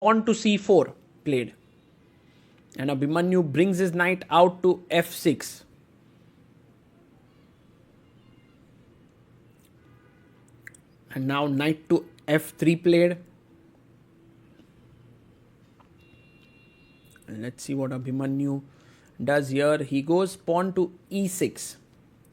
pawn to c4 played. And Abhimanyu brings his knight out to f6. And now knight to f3 played. And let's see what Abhimanyu does here. He goes pawn to e6.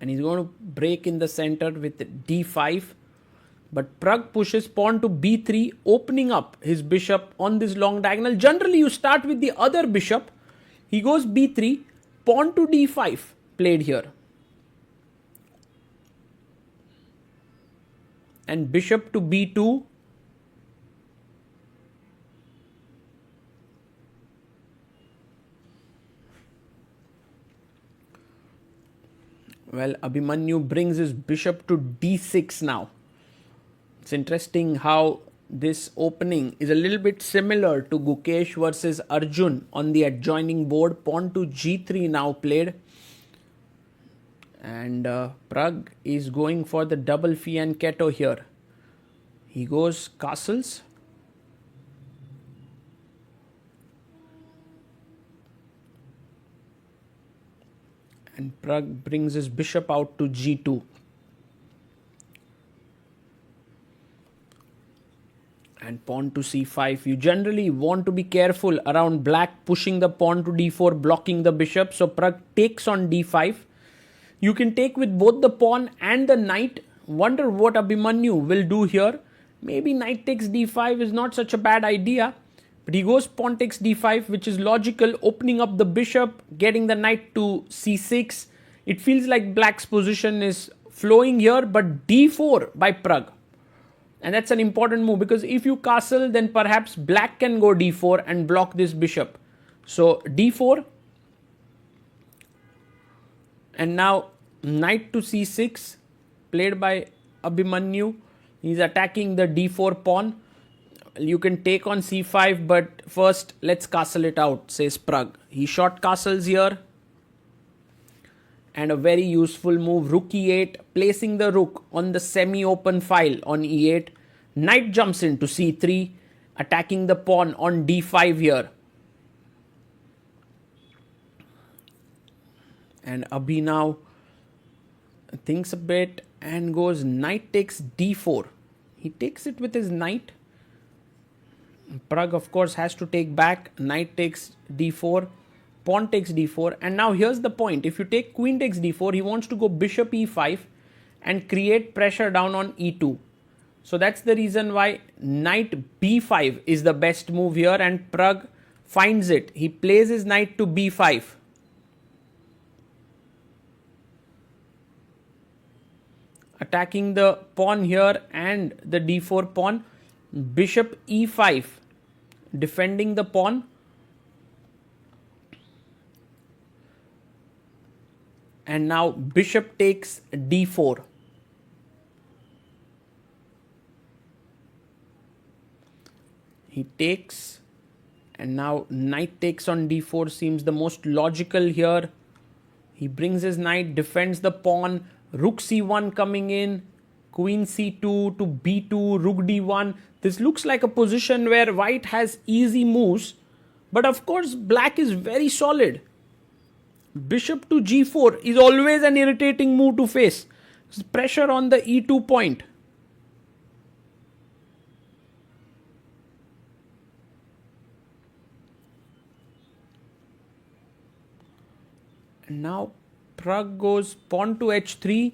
And he's going to break in the center with d5. But Pragg pushes pawn to b3, opening up his bishop on this long diagonal. Generally, you start with the other bishop. He goes b3, pawn to d5 played here. And bishop to b2. Well, Abhimanyu brings his bishop to d6 now. It's interesting how this opening is a little bit similar to Gukesh versus Arjun on the adjoining board. Pawn to g3 now played. And Pragg is going for the double fianchetto here. He goes castles. And Pragg brings his bishop out to g2. And pawn to c5. You generally want to be careful around black pushing the pawn to d4, blocking the bishop. So Pragg takes on d5. You can take with both the pawn and the knight. Wonder what Abhimanyu will do here. Maybe knight takes d5 is not such a bad idea. But he goes pawn takes d5, which is logical, opening up the bishop, getting the knight to c6. It feels like black's position is flowing here, but d4 by Pragg. And that's an important move, because if you castle, then perhaps black can go d4 and block this bishop. So d4. And now knight to c6 played by Abhimanyu. He's attacking the d4 pawn. You can take on c5, but first let's castle it out, says Pragg. He short castles here. And a very useful move, rook e8, placing the rook on the semi-open file on e8. Knight jumps into c3, attacking the pawn on d5 here. And Abhi now thinks a bit and goes knight takes d4. He takes it with his knight. Pragg, of course, has to take back. Knight takes d4. Pawn takes d4. And now here's the point. If you take queen takes d4, he wants to go bishop e5 and create pressure down on e2. So that's the reason why knight b5 is the best move here, and Pragg finds it. He plays his knight to b5. Attacking the pawn here and the d4 pawn. Bishop e5, defending the pawn. And now bishop takes d4. He takes, and now knight takes on d4 seems the most logical here. He brings his knight, defends the pawn. Rook c1 coming in. Queen c2 to b2, rook d1. This looks like a position where white has easy moves. But of course, black is very solid. Bishop to g4 is always an irritating move to face. There's pressure on the e2 point. And now Pragg goes pawn to h3.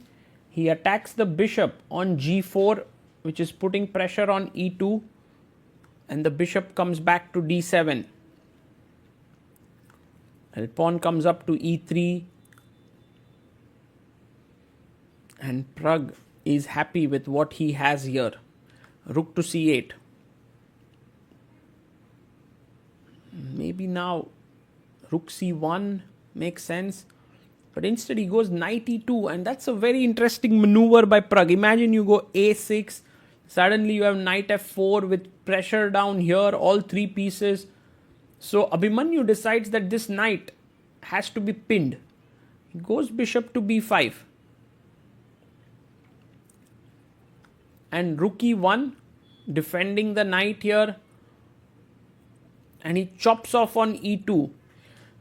He attacks the bishop on g4, which is putting pressure on e2. And the bishop comes back to d7. And pawn comes up to e3. And Pragg is happy with what he has here. Rook to c8. Maybe now rook c1 makes sense. But instead he goes knight e2, and that's a very interesting maneuver by Pragg. Imagine you go a6, suddenly you have knight f4 with pressure down here, all three pieces. So Abhimanyu decides that this knight has to be pinned. He goes bishop to b5. And rook e1, defending the knight here. and he chops off on e2.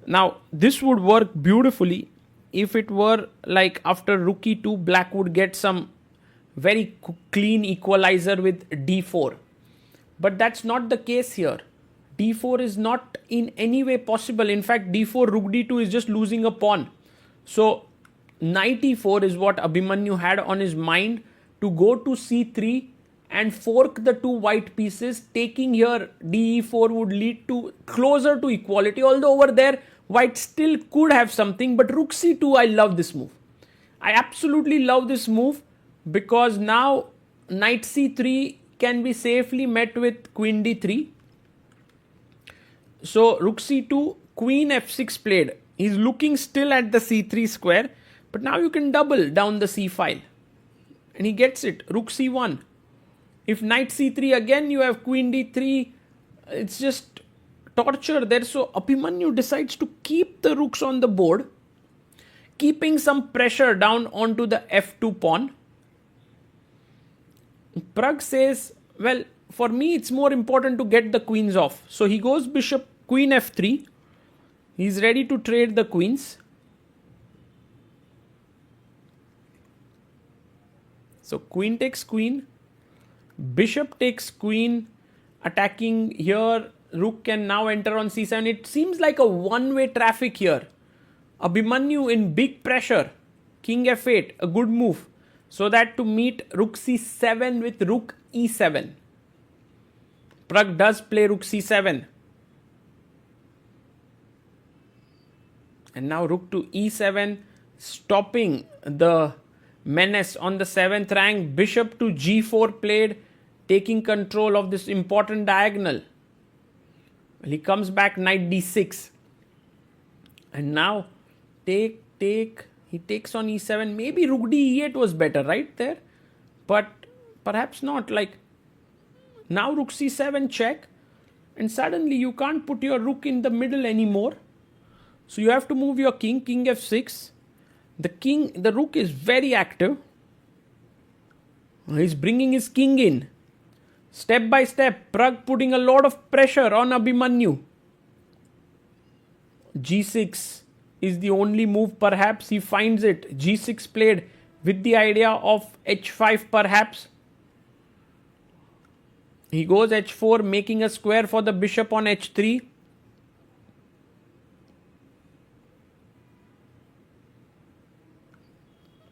Now, this would work beautifully if it were like after rook e2, black would get some very clean equalizer with d4. But that's not the case here. d4 is not in any way possible. In fact, d4, rook d2 is just losing a pawn. So, knight e4 is what Abhimanyu had on his mind, to go to c3 and fork the two white pieces. Taking here de4 would lead to closer to equality, although over there white still could have something. But rook c2, I love this move. I absolutely love this move, because now knight c3 can be safely met with queen d3. So rook c2, queen f6 played. He's looking still at the c3 square, but now you can double down the c file. And he gets it. Rook c1. If knight c3 again, you have queen d3. It's just torture there. So Abhimanyu decides to keep the rooks on the board, keeping some pressure down onto the f2 pawn. Pragg says, well, for me it's more important to get the queens off. So he goes bishop queen f3. He's ready to trade the queens. So queen takes queen, bishop takes queen, attacking here. Rook can now enter on c7. It seems like a one-way traffic here. Abhimanyu in big pressure. King f8, a good move. So that to meet rook c7 with rook e7. Pragg does play rook c7. And now rook to e7, stopping the menace on the 7th rank. Bishop to g4 played, taking control of this important diagonal. Well, he comes back knight d6. And now he takes on e7. Maybe rook d e8 was better right there, but perhaps not. Like now rook c7 check, and suddenly you can't put your rook in the middle anymore. So you have to move your king, king f6. The rook is very active. He's bringing his king in. Step by step, Pragg putting a lot of pressure on Abhimanyu. g6 is the only move, perhaps. He finds it. g6 played with the idea of h5 perhaps. He goes h4, making a square for the bishop on h3.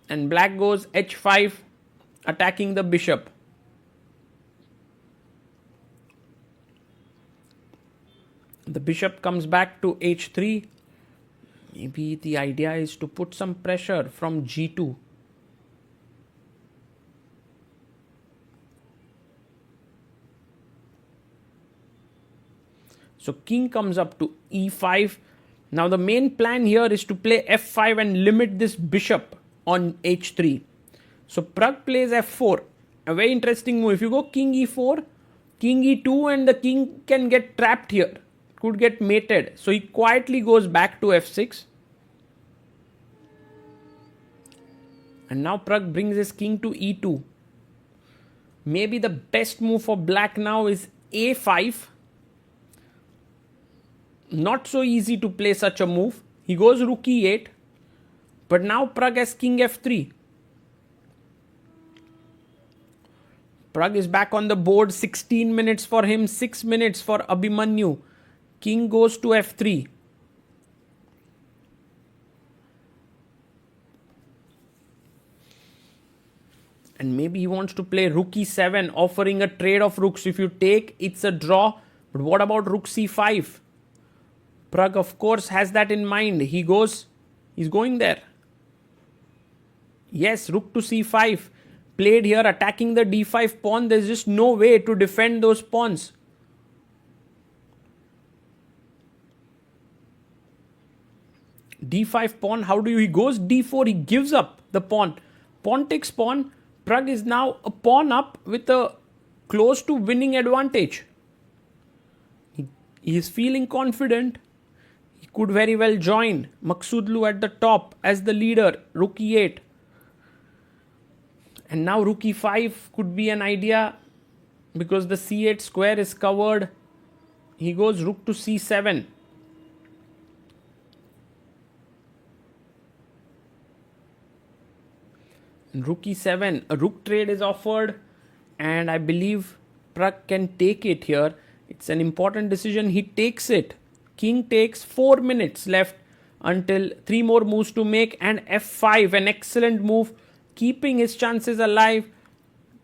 And black goes h5, attacking the bishop. The bishop comes back to h3. Maybe the idea is to put some pressure from g2. So king comes up to e5. Now the main plan here is to play f5 and limit this bishop on h3. So Pragg plays f4. A very interesting move. If you go king e4, king e2, and the king can get trapped here. Could get mated. So he quietly goes back to f6. And now Pragg brings his king to e2. Maybe the best move for black now is a5. Not so easy to play such a move. He goes rook e8. But now Pragg has king f3. Pragg is back on the board. 16 minutes for him, 6 minutes for Abhimanyu. King goes to f3. And maybe he wants to play rook e7, offering a trade of rooks. If you take, it's a draw. But what about rook c5? Pragg, of course, has that in mind. He's going there. Yes, rook to c5. Played here, attacking the d5 pawn. There's just no way to defend those pawns. d5 pawn, how do you? He goes d4, he gives up the pawn. Pawn takes pawn. Pragg is now a pawn up with a close to winning advantage. He is feeling confident. He could very well join Maksudlu at the top as the leader. Rook e8. And now rook e5 could be an idea, because the c8 square is covered. he goes rook to c7. Rook e7, a rook trade is offered, and I believe Pragg can take it here. It's an important decision. He takes it. King takes 4 minutes left until 3 more moves to make, and f5, an excellent move, keeping his chances alive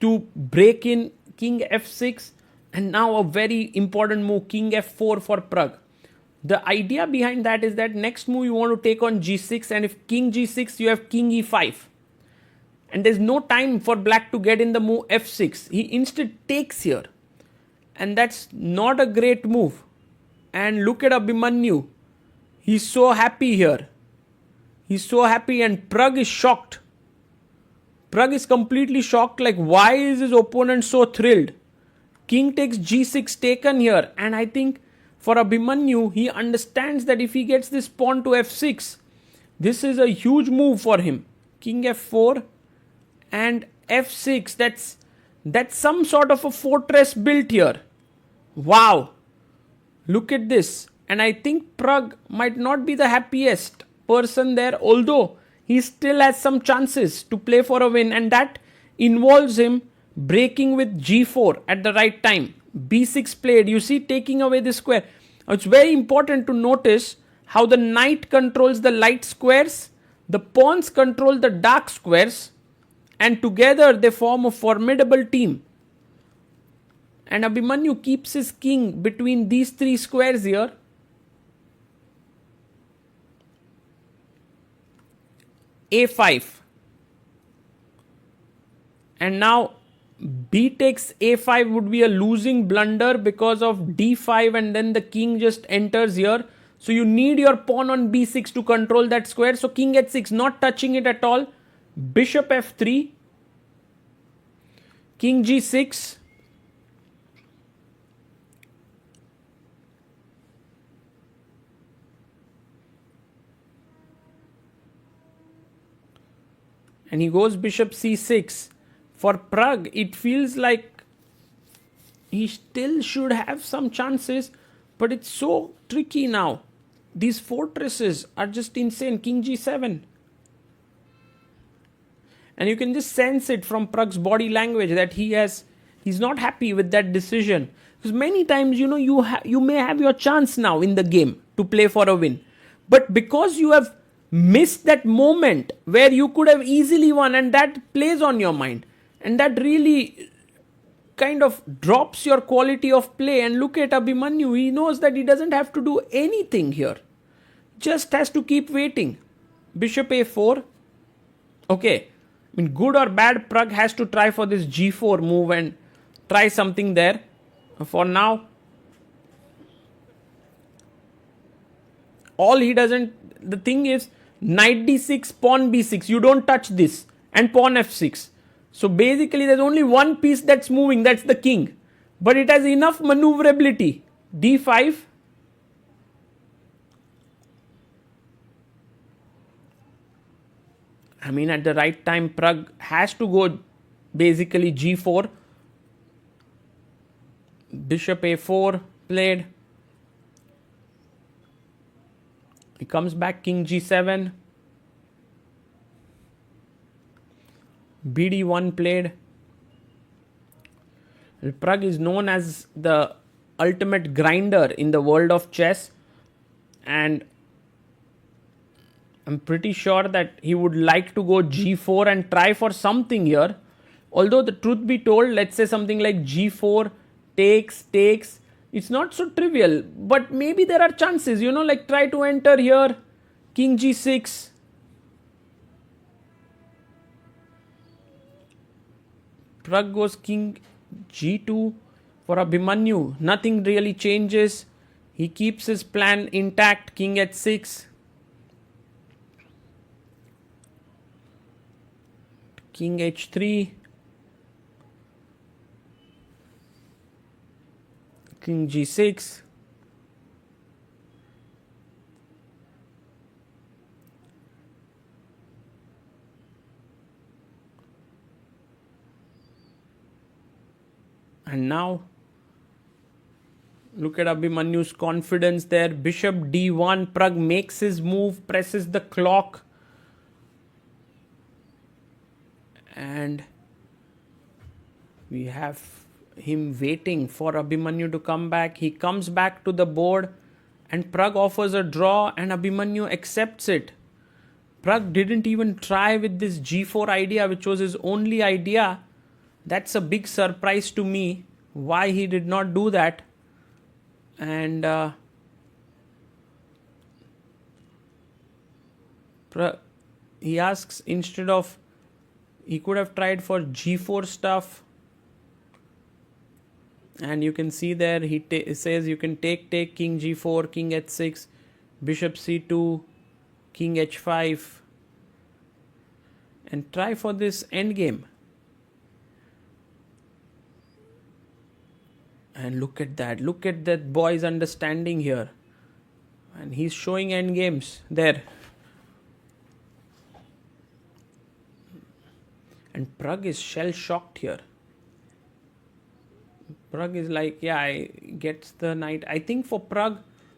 to break in. King f6, and now a very important move, king f4 for Pragg. The idea behind that is that next move you want to take on g6, and if king g6, you have king e5. And there's no time for black to get in the move f6. He instead takes here. And that's not a great move. And look at Abhimanyu. He's so happy here. He's so happy, and Pragg is shocked. Pragg is completely shocked, like why is his opponent so thrilled? King takes g6 taken here, and I think for Abhimanyu, he understands that if he gets this pawn to f6, this is a huge move for him. King f4 and f6, that's some sort of a fortress built here. Wow, look at this. And I think Pragg might not be the happiest person there, although he still has some chances to play for a win, and that involves him breaking with g4 at the right time. b6 played, you see, taking away the square. It's very important to notice how the knight controls the light squares, the pawns control the dark squares, and together they form a formidable team. And Abhimanyu keeps his king between these 3 squares here. a5. And now b takes a5 would be a losing blunder because of d5, and then the king just enters here. So you need your pawn on b6 to control that square. So king h6, not touching it at all. Bishop f3. King g6. And he goes bishop c6. For Pragg, it feels like he still should have some chances, but it's so tricky now. These fortresses are just insane. King g7. And you can just sense it from Pragg's body language that he's not happy with that decision. Because many times, you may have your chance now in the game to play for a win. But because you have missed that moment where you could have easily won, and that plays on your mind. And that really kind of drops your quality of play. And look at Abhimanyu. He knows that he doesn't have to do anything here. Just has to keep waiting. Bishop a4. Okay. I mean, good or bad, Pragg has to try for this g4 move and try something there. For now, all he doesn't... The thing is, knight d6, pawn b6. You don't touch this. And pawn f6. So basically there's only one piece that's moving. That's the king. But it has enough maneuverability. d5. I mean, at the right time, Pragg has to go basically g4. Bishop a4 played. He comes back, king g7. bd1 played. Pragg is known as the ultimate grinder in the world of chess, and I'm pretty sure that he would like to go g4 and try for something here. Although the truth be told, let's say something like g4 takes, it's not so trivial, but maybe there are chances, like try to enter here, king g6. Pragg goes king g2 for Abhimanyu. Nothing really changes. He keeps his plan intact, king h6. King h3. King g6. And now Look at Abhimanyu's confidence there. Bishop d1. Pragg makes his move, presses the clock. And we have him waiting for Abhimanyu to come back. He comes back to the board and Pragg offers a draw and Abhimanyu accepts it. Pragg didn't even try with this g4 idea, which was his only idea. That's a big surprise to me, why he did not do that. And he asks, instead of, he could have tried for g4 stuff. And you can see there, he says you can take, king g4, king h6, bishop c2, king h5. And try for this endgame. And look at that boy's understanding here. And he's showing endgames there. And Pragg is shell-shocked here. Pragg is like, yeah, I gets the knight. I think for Pragg,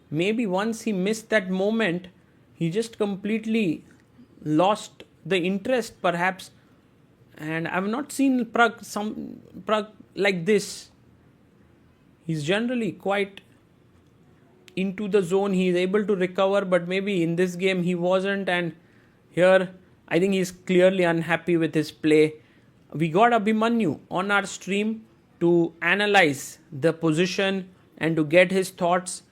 maybe once he missed that moment, he just completely lost the interest perhaps. And I've not seen Pragg like this. He's generally quite into the zone. He is able to recover, but maybe in this game he wasn't. And here, I think he's clearly unhappy with his play. We got Abhimanyu on our stream to analyze the position and to get his thoughts.